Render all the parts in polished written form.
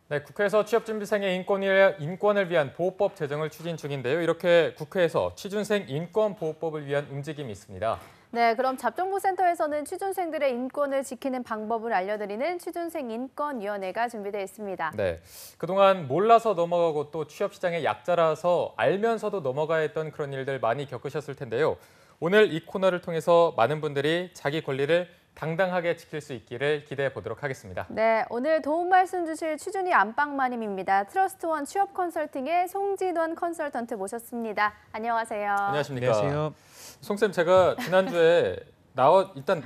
네, 국회에서 취업준비생의 인권을 위한 보호법 제정을 추진 중인데요. 이렇게 국회에서 취준생 인권보호법을 위한 움직임이 있습니다. 네, 그럼 잡정보센터에서는 취준생들의 인권을 지키는 방법을 알려드리는 취준생 인권위원회가 준비되어 있습니다. 네, 그동안 몰라서 넘어가고 또 취업시장의 약자라서 알면서도 넘어가야 했던 그런 일들 많이 겪으셨을 텐데요. 오늘 이 코너를 통해서 많은 분들이 자기 권리를 당당하게 지킬 수 있기를 기대해 보도록 하겠습니다. 네, 오늘 도움 말씀 주실 취준이 안방마님입니다. 트러스트원 취업 컨설팅의 송진원 컨설턴트 모셨습니다. 안녕하세요. 안녕하십니까. 안녕하세요. 송쌤, 제가 지난주에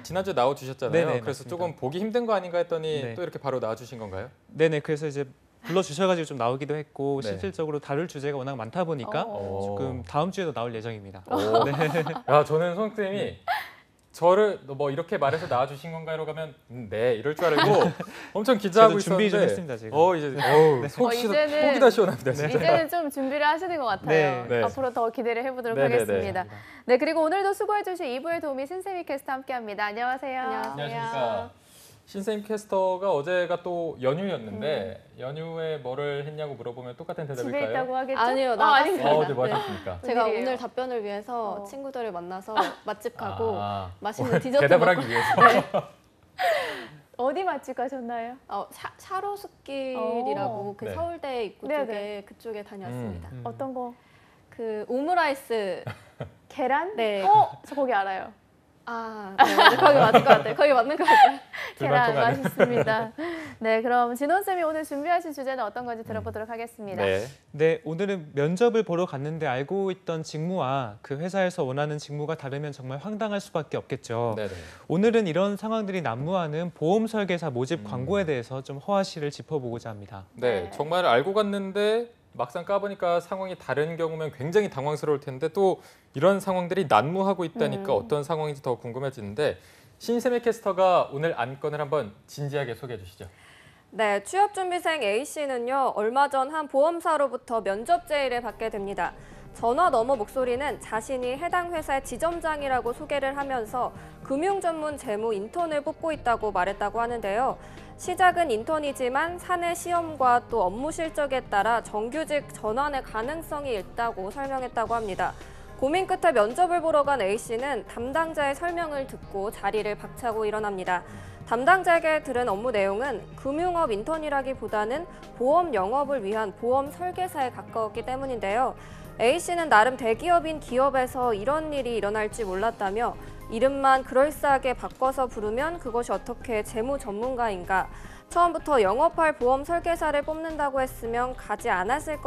지난주에 나와 주셨잖아요. 네네, 그래서 맞습니다. 조금 보기 힘든 거 아닌가 했더니 네. 또 이렇게 바로 나와 주신 건가요? 네네, 그래서 이제 불러주셔가지고 좀 나오기도 했고 네. 실질적으로 다룰 주제가 워낙 많다 보니까 조금 다음 주에도 나올 예정입니다. 네. 야, 저는 송쌤이 저를 뭐 이렇게 말해서 나와 주신 건가 이러고 가면 네 이럴 줄 알고 엄청 기대하고 저도 준비 좀 있었는데 했습니다, 지금. 속이 다 시원합니다. 진짜. 이제는 좀 준비를 하시는 것 같아요. 네. 네. 앞으로 더 기대를 해보도록 네네네. 하겠습니다. 네, 그리고 오늘도 수고해주신 2부의 도우미 신세미 캐스터 함께합니다. 안녕하세요. 안녕하십니까. 신쌤 캐스터가 어제가 또 연휴였는데 연휴에 뭐를 했냐고 물어보면 똑같은 대답일까요? 집에 있다고 하겠죠? 아니요, 아닙니다. 나갔습니다. 어제 뭐 하셨습니까? 제가 웬일이에요? 오늘 답변을 위해서 친구들을 만나서 맛집 가고 맛있는 디저트 대답을 먹고 하기 위해서. 어디 맛집 가셨나요? 샤로스길이라고 그 네. 서울대 입구 네네. 쪽에 그쪽에 다녀왔습니다. 어떤 거? 그 오므라이스. 계란? 네. 저 거기 알아요. 네, 맞아요. 거기 맞을 것 같아요. 거기 맞는 것 같아요. 계란 불만통하네. 맛있습니다. 네, 그럼 진원쌤이 오늘 준비하신 주제는 어떤 건지 들어보도록 하겠습니다. 네. 네, 오늘은 면접을 보러 갔는데 알고 있던 직무와 그 회사에서 원하는 직무가 다르면 정말 황당할 수밖에 없겠죠. 네네. 오늘은 이런 상황들이 난무하는 보험 설계사 모집 광고에 대해서 좀 허와시를 짚어보고자 합니다. 네, 정말 알고 갔는데 막상 까보니까 상황이 다른 경우면 굉장히 당황스러울 텐데 또 이런 상황들이 난무하고 있다니까 어떤 상황인지 더 궁금해지는데 신세미 캐스터가 오늘 안건을 한번 진지하게 소개해 주시죠. 네, 취업준비생 A씨는요, 얼마 전 한 보험사로부터 면접 제의를 받게 됩니다. 전화 너머 목소리는 자신이 해당 회사의 지점장이라고 소개를 하면서 금융 전문 재무 인턴을 뽑고 있다고 말했다고 하는데요. 시작은 인턴이지만 사내 시험과 또 업무 실적에 따라 정규직 전환의 가능성이 있다고 설명했다고 합니다. 고민 끝에 면접을 보러 간 A씨는 담당자의 설명을 듣고 자리를 박차고 일어납니다. 담당자에게 들은 업무 내용은 금융업 인턴이라기보다는 보험 영업을 위한 보험 설계사에 가까웠기 때문인데요. A씨는 나름 대기업인 기업에서 이런 일이 일어날지 몰랐다며 이름만 그럴싸하게 바꿔서 부르면 그것이 어떻게 재무 전문가인가? 처음부터 영업할 보험 설계사를 뽑는다고 했으면 가지 않았을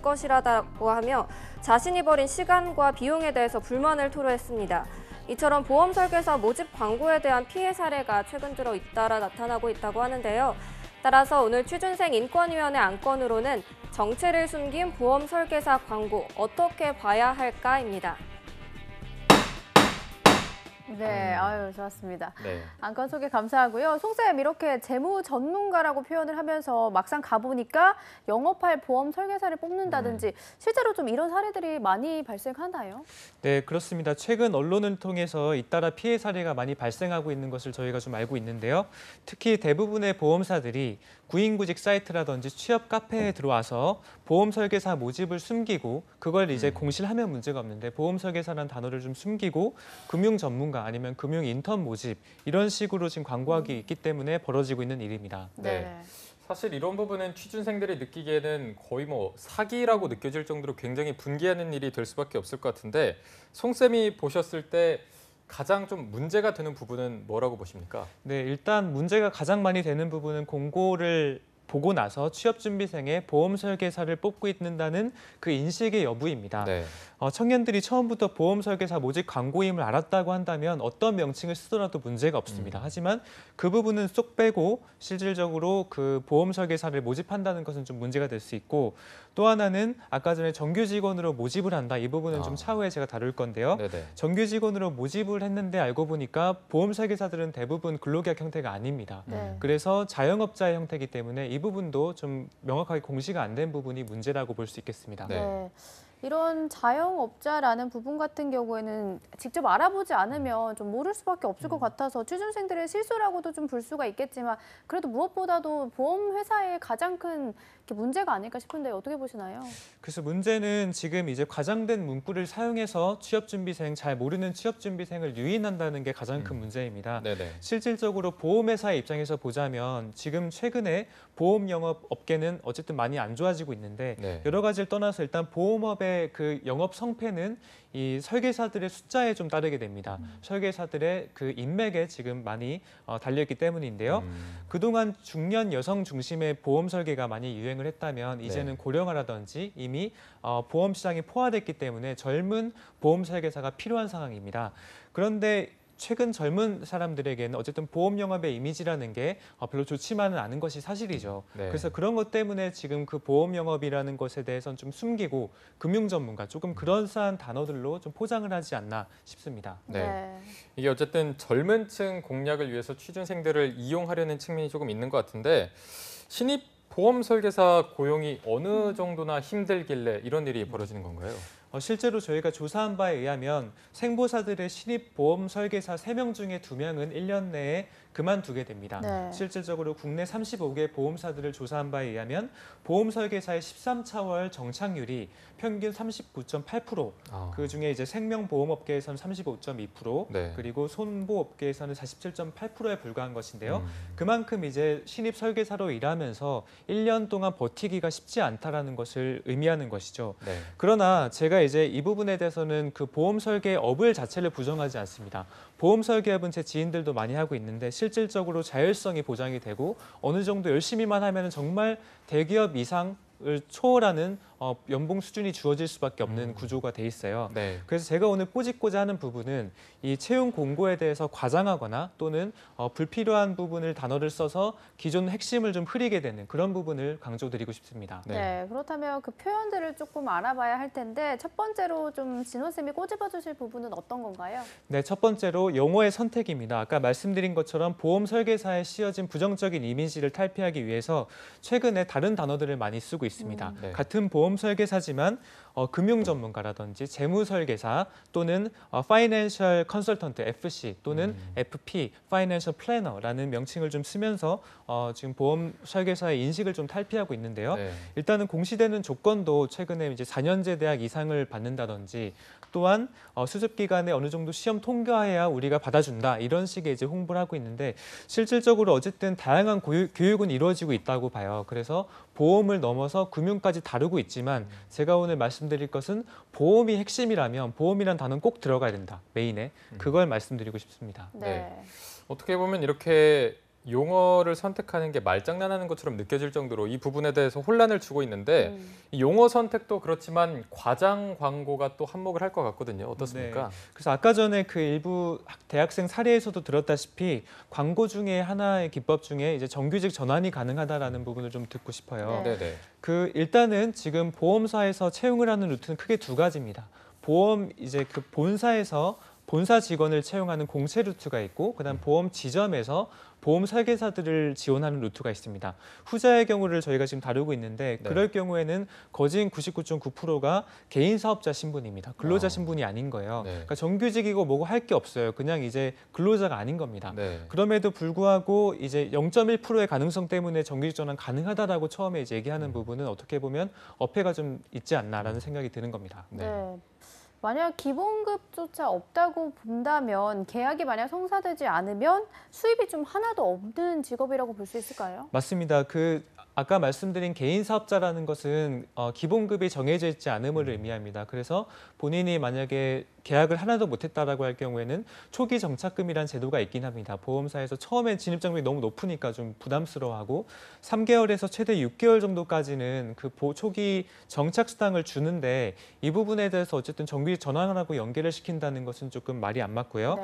것이라고 하며 자신이 벌인 시간과 비용에 대해서 불만을 토로했습니다. 이처럼 보험 설계사 모집 광고에 대한 피해 사례가 최근 들어 잇따라 나타나고 있다고 하는데요. 따라서 오늘 취준생 인권위원회 안건으로는 정체를 숨긴 보험 설계사 광고 어떻게 봐야 할까입니다. 네, 아유 좋았습니다. 네. 안건 소개 감사하고요. 송쌤 이렇게 재무 전문가라고 표현을 하면서 막상 가보니까 영업할 보험 설계사를 뽑는다든지 실제로 좀 이런 사례들이 많이 발생하나요? 네, 그렇습니다. 최근 언론을 통해서 잇따라 피해 사례가 많이 발생하고 있는 것을 저희가 좀 알고 있는데요. 특히 대부분의 보험사들이 구인구직 사이트라든지 취업 카페에 들어와서 보험 설계사 모집을 숨기고 그걸 이제 공시를 하면 문제가 없는데 보험 설계사라는 단어를 좀 숨기고 금융 전문가 아니면 금융 인턴 모집 이런 식으로 지금 광고하기 있기 때문에 벌어지고 있는 일입니다. 네. 사실 이런 부분은 취준생들이 느끼기에는 거의 뭐 사기라고 느껴질 정도로 굉장히 분개하는 일이 될 수밖에 없을 것 같은데 송쌤이 보셨을 때 가장 좀 문제가 되는 부분은 뭐라고 보십니까? 네, 일단 문제가 가장 많이 되는 부분은 공고를 보고 나서 취업준비생의 보험 설계사를 뽑고 있는다는 그 인식의 여부입니다. 네. 청년들이 처음부터 보험 설계사 모집 광고임을 알았다고 한다면 어떤 명칭을 쓰더라도 문제가 없습니다. 하지만 그 부분은 쏙 빼고 실질적으로 그 보험 설계사를 모집한다는 것은 좀 문제가 될 수 있고 또 하나는 아까 전에 정규 직원으로 모집을 한다. 이 부분은 좀 차후에 제가 다룰 건데요. 네네. 정규 직원으로 모집을 했는데 알고 보니까 보험 설계사들은 대부분 근로계약 형태가 아닙니다. 그래서 자영업자의 형태이기 때문에 이 부분도 좀 명확하게 공시가 안 된 부분이 문제라고 볼 수 있겠습니다. 네. 이런 자영업자라는 부분 같은 경우에는 직접 알아보지 않으면 좀 모를 수밖에 없을 것 같아서 취준생들의 실수라고도 좀 볼 수가 있겠지만 그래도 무엇보다도 보험회사의 가장 큰 문제가 아닐까 싶은데 어떻게 보시나요? 그래서 문제는 지금 이제 과장된 문구를 사용해서 취업준비생, 잘 모르는 취업준비생을 유인한다는 게 가장 큰 문제입니다. 네네. 실질적으로 보험회사의 입장에서 보자면 지금 최근에 보험 영업 업계는 어쨌든 많이 안 좋아지고 있는데 네. 여러 가지를 떠나서 일단 보험업의 그 영업 성패는 이 설계사들의 숫자에 좀 따르게 됩니다. 설계사들의 그 인맥에 지금 많이 달려있기 때문인데요. 그동안 중년 여성 중심의 보험 설계가 많이 유행을 했다면 이제는 네. 고령화라든지 이미 보험 시장이 포화됐기 때문에 젊은 보험 설계사가 필요한 상황입니다. 그런데 최근 젊은 사람들에게는 어쨌든 보험 영업의 이미지라는 게 별로 좋지만은 않은 것이 사실이죠. 네. 그래서 그런 것 때문에 지금 그 보험 영업이라는 것에 대해서는 좀 숨기고 금융 전문가 조금 그런싸한 단어들로 좀 포장을 하지 않나 싶습니다. 네. 이게 어쨌든 젊은 층 공략을 위해서 취준생들을 이용하려는 측면이 조금 있는 것 같은데 신입 보험 설계사 고용이 어느 정도나 힘들길래 이런 일이 벌어지는 건가요? 실제로 저희가 조사한 바에 의하면 생보사들의 신입 보험 설계사 3명 중에 2명은 1년 내에 그만두게 됩니다. 네. 실질적으로 국내 35개 보험사들을 조사한 바에 의하면 보험 설계사의 13차월 정착률이 평균 39.8%, 그중에 이제 생명보험업계에서는 35.2%, 네. 그리고 손보업계에서는 47.8%에 불과한 것인데요. 그만큼 이제 신입 설계사로 일하면서 1년 동안 버티기가 쉽지 않다라는 것을 의미하는 것이죠. 네. 그러나 제가 이제 이 부분에 대해서는 그 보험 설계업을 자체를 부정하지 않습니다. 보험 설계업은 제 지인들도 많이 하고 있는데 실질적으로 자율성이 보장이 되고 어느 정도 열심히만 하면 정말 대기업 이상을 초월하는 연봉 수준이 주어질 수밖에 없는 구조가 돼 있어요. 네. 그래서 제가 오늘 꼬집고자 하는 부분은 이 채용 공고에 대해서 과장하거나 또는 불필요한 부분을 단어를 써서 기존 핵심을 좀 흐리게 되는 그런 부분을 강조드리고 싶습니다. 네. 그렇다면 그 표현들을 조금 알아봐야 할 텐데 첫 번째로 좀 진호 쌤이 꼬집어 주실 부분은 어떤 건가요? 네, 첫 번째로 용어의 선택입니다. 아까 말씀드린 것처럼 보험 설계사에 씌어진 부정적인 이미지를 탈피하기 위해서 최근에 다른 단어들을 많이 쓰고 있습니다. 네. 같은 보험 설계사지만 금융 전문가라든지 재무 설계사 또는 파이낸셜 컨설턴트 FC 또는 FP 파이낸셜 플래너라는 명칭을 좀 쓰면서 지금 보험 설계사의 인식을 좀 탈피하고 있는데요. 네. 일단은 공시되는 조건도 최근에 이제 4년제 대학 이상을 받는다든지 또한 수습 기간에 어느 정도 시험 통과해야 우리가 받아준다 이런 식의 이제 홍보를 하고 있는데 실질적으로 어쨌든 다양한 교육은 이루어지고 있다고 봐요. 그래서 보험을 넘어서 금융까지 다루고 있지만 제가 오늘 말씀드릴 것은 보험이 핵심이라면 보험이란 단어는 꼭 들어가야 된다. 메인에. 그걸 말씀드리고 싶습니다. 네. 어떻게 보면 이렇게 용어를 선택하는 게 말장난하는 것처럼 느껴질 정도로 이 부분에 대해서 혼란을 주고 있는데 이 용어 선택도 그렇지만 과장 광고가 또 한몫을 할 것 같거든요. 어떻습니까? 네. 그래서 아까 전에 그 일부 대학생 사례에서도 들었다시피 광고 중에 하나의 기법 중에 이제 정규직 전환이 가능하다라는 부분을 좀 듣고 싶어요. 네. 네. 그 일단은 지금 보험사에서 채용을 하는 루트는 크게 2가지입니다. 보험 이제 그 본사에서 본사 직원을 채용하는 공채 루트가 있고 그다음 보험 지점에서 보험 설계사들을 지원하는 루트가 있습니다. 후자의 경우를 저희가 지금 다루고 있는데 네. 그럴 경우에는 거진 99.9%가 개인 사업자 신분입니다. 근로자 신분이 아닌 거예요. 네. 그러니까 정규직이고 뭐고 할 게 없어요. 그냥 이제 근로자가 아닌 겁니다. 네. 그럼에도 불구하고 이제 0.1%의 가능성 때문에 정규직 전환 가능하다라고 처음에 이제 얘기하는 부분은 어떻게 보면 어폐가 좀 있지 않나라는 생각이 드는 겁니다. 네. 만약 기본급조차 없다고 본다면 계약이 만약 성사되지 않으면 수입이 좀 하나도 없는 직업이라고 볼 수 있을까요? 맞습니다. 아까 말씀드린 개인 사업자라는 것은 기본급이 정해져 있지 않음을 의미합니다. 그래서 본인이 만약에 계약을 하나도 못했다라고 할 경우에는 초기 정착금이라는 제도가 있긴 합니다. 보험사에서 처음에 진입장벽이 너무 높으니까 좀 부담스러워하고 3개월에서 최대 6개월 정도까지는 그 초기 정착 수당을 주는데 이 부분에 대해서 어쨌든 정규직 전환하고 연계를 시킨다는 것은 조금 말이 안 맞고요. 네.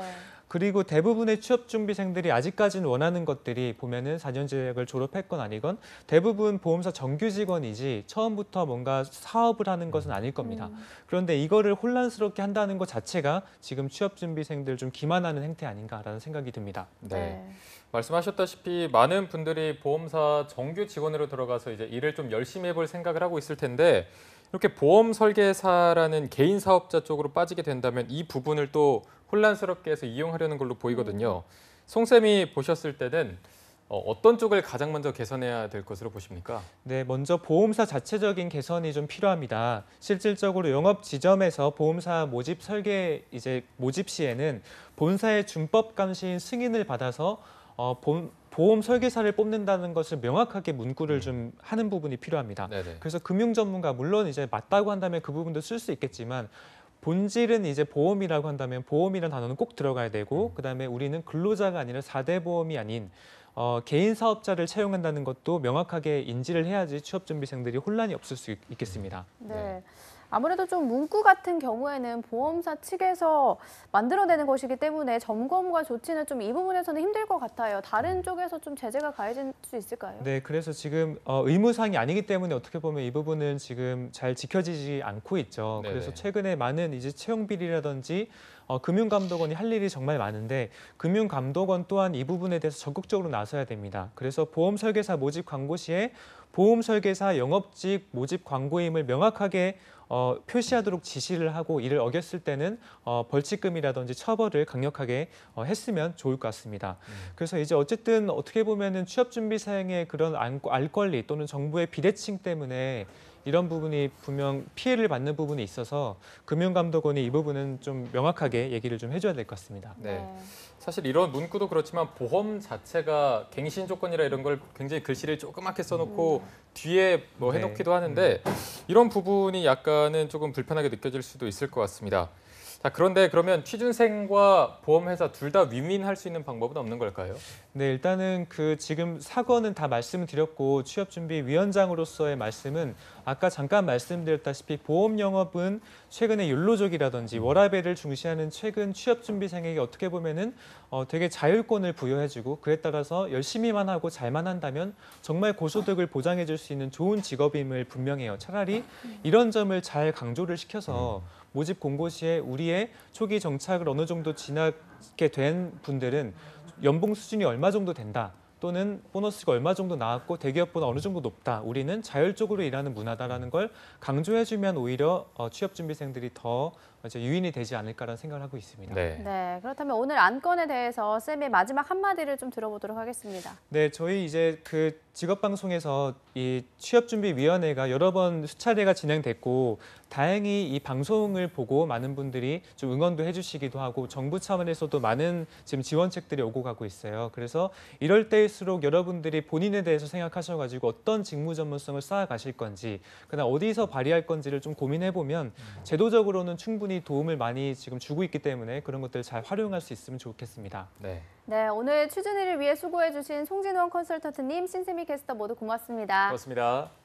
그리고 대부분의 취업준비생들이 아직까지는 원하는 것들이 보면은 4년제 대학을 졸업했건 아니건 대부분 보험사 정규 직원이지 처음부터 뭔가 사업을 하는 것은 아닐 겁니다. 그런데 이거를 혼란스럽게 한다는 것 자체가 지금 취업준비생들 좀 기만하는 행태 아닌가라는 생각이 듭니다. 네. 말씀하셨다시피 많은 분들이 보험사 정규 직원으로 들어가서 이제 일을 좀 열심히 해볼 생각을 하고 있을 텐데 이렇게 보험 설계사라는 개인 사업자 쪽으로 빠지게 된다면 이 부분을 또 혼란스럽게 해서 이용하려는 걸로 보이거든요. 송 쌤이 보셨을 때는 어떤 쪽을 가장 먼저 개선해야 될 것으로 보십니까? 네, 먼저 보험사 자체적인 개선이 좀 필요합니다. 실질적으로 영업 지점에서 보험사 모집 설계 모집 시에는 본사의 준법 감시인 승인을 받아서 보험 설계사를 뽑는다는 것을 명확하게 문구를 좀 하는 부분이 필요합니다. 네네. 그래서 금융 전문가 물론 이제 맞다고 한다면 그 부분도 쓸 수 있겠지만 본질은 이제 보험이라고 한다면 보험이라는 단어는 꼭 들어가야 되고 그다음에 우리는 근로자가 아니라 4대 보험이 아닌 개인 사업자를 채용한다는 것도 명확하게 인지를 해야지 취업준비생들이 혼란이 없을 수 있겠습니다. 네. 아무래도 좀 문구 같은 경우에는 보험사 측에서 만들어내는 것이기 때문에 점검과 조치는 좀 이 부분에서는 힘들 것 같아요. 다른 쪽에서 좀 제재가 가해질 수 있을까요? 네, 그래서 지금 의무사항이 아니기 때문에 어떻게 보면 이 부분은 지금 잘 지켜지지 않고 있죠. 네네. 그래서 최근에 많은 이제 채용 비리라든지 금융감독원이 할 일이 정말 많은데 금융감독원 또한 이 부분에 대해서 적극적으로 나서야 됩니다. 그래서 보험 설계사 모집 광고 시에 보험 설계사 영업직 모집 광고임을 명확하게 표시하도록 지시를 하고 이를 어겼을 때는 벌칙금이라든지 처벌을 강력하게 했으면 좋을 것 같습니다. 그래서 이제 어쨌든 어떻게 보면은 취업준비생의 그런 알 권리 또는 정부의 비대칭 때문에 이런 부분이 분명 피해를 받는 부분이 있어서 금융감독원이 이 부분은 좀 명확하게 얘기를 좀 해줘야 될 것 같습니다. 네. 사실 이런 문구도 그렇지만 보험 자체가 갱신 조건이라 이런 걸 굉장히 글씨를 조그맣게 써놓고 뒤에 뭐 네. 해놓기도 하는데 이런 부분이 약간은 조금 불편하게 느껴질 수도 있을 것 같습니다. 자, 그런데 그러면 취준생과 보험회사 둘 다 윈윈할 수 있는 방법은 없는 걸까요? 네, 일단은 그 지금 사건은 다 말씀을 드렸고 취업준비위원장으로서의 말씀은 아까 잠깐 말씀드렸다시피 보험 영업은 최근에 율로족이라든지 워라밸을 중시하는 최근 취업준비생에게 어떻게 보면은 되게 자율권을 부여해주고 그에 따라서 열심히만 하고 잘만 한다면 정말 고소득을 보장해줄 수 있는 좋은 직업임을 분명해요. 차라리 이런 점을 잘 강조를 시켜서 모집 공고 시에 우리의 초기 정착을 어느 정도 지나게 된 분들은 연봉 수준이 얼마 정도 된다. 또는 보너스가 얼마 정도 나왔고 대기업보다 어느 정도 높다. 우리는 자율적으로 일하는 문화다라는 걸 강조해주면 오히려 취업준비생들이 더 이제 유인이 되지 않을까라는 생각을 하고 있습니다. 네, 그렇다면 오늘 안건에 대해서 쌤의 마지막 한마디를 좀 들어보도록 하겠습니다. 네, 저희 이제 그 직업방송에서 이 취업준비위원회가 여러 번 수차례가 진행됐고 다행히 이 방송을 보고 많은 분들이 좀 응원도 해주시기도 하고 정부 차원에서도 많은 지금 지원책들이 오고 가고 있어요. 그래서 이럴 때일수록 여러분들이 본인에 대해서 생각하셔가지고 어떤 직무 전문성을 쌓아가실 건지 그다음 어디서 발휘할 건지를 좀 고민해보면 제도적으로는 충분히 도움을 많이 지금 주고 있기 때문에 그런 것들을 잘 활용할 수 있으면 좋겠습니다. 네, 오늘 취준위를 위해 수고해주신 송진원 컨설턴트님, 신세미 캐스터 모두 고맙습니다. 고맙습니다.